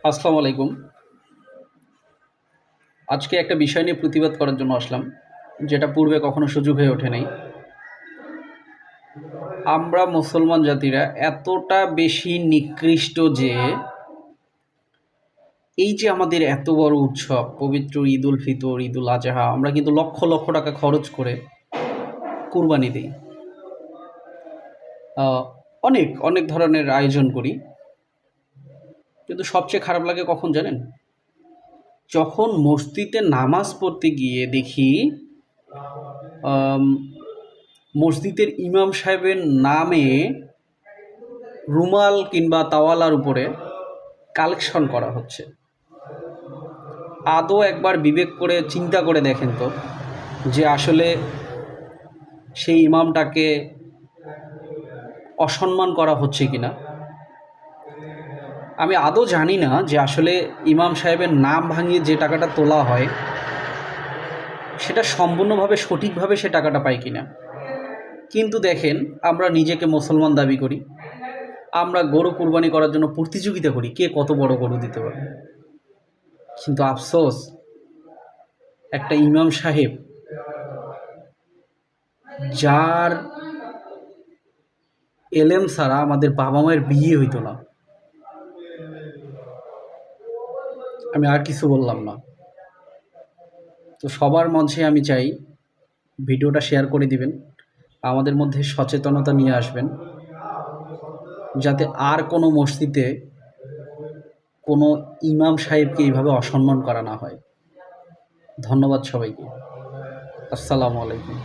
আসসালামু আলাইকুম। আজকে একটা বিষয় নিয়ে প্রতিবাদ করার জন্য আসলাম, যেটা পূর্বে কখনো সুযোগ হয়ে ওঠে নাই। আমরা মুসলমান জাতিরা এতটা বেশি নিকৃষ্ট যে এই যে আমাদের এত বড় উৎসব পবিত্র ঈদুল ফিতর, ঈদুল আজহা, আমরা কিন্তু লক্ষ লক্ষ টাকা খরচ করে কুরবানি দিই। আহ, অনেক অনেক ধরনের আয়োজন করি, কিন্তু সবচেয়ে খারাপ লাগে কখন জানেন? যখন মসজিদে নামাজ পড়তে গিয়ে দেখি আম, মসজিদের ইমাম সাহেবের নামে রুমাল কিংবা তাওয়ালার উপরে কালেকশন করা হচ্ছে। আদৌ একবার বিবেক করে চিন্তা করে দেখেন তো, যে আসলে সেই ইমামটাকে অসম্মান করা হচ্ছে কিনা। আমি আদৌ জানি না যে আসলে ইমাম সাহেবের নাম ভাঙিয়ে যে টাকাটা তোলা হয় সেটা সম্পূর্ণভাবে সঠিকভাবে সে টাকাটা পায় কিনা। কিন্তু দেখেন, আমরা নিজেকে মুসলমান দাবি করি, আমরা গরু কুরবানি করার জন্য প্রতিযোগিতা করি কে কত বড় গরু দিতে পারে। কিন্তু আফসোস, একটা ইমাম সাহেব যার এলেম ছাড়া আমাদের বাবা মায়ের বিয়ে হইতো না। আমি আর কিছু বললাম না। তো সবার মঞ্চে আমি চাই ভিডিওটা শেয়ার করে দিবেন, আমাদের মধ্যে সচেতনতা নিয়ে আসবেন, যাতে আর কোনো মসজিদে কোনো ইমাম সাহেবকে এইভাবে অসম্মান করা না হয়। ধন্যবাদ সবাইকে। আসসালামু আলাইকুম।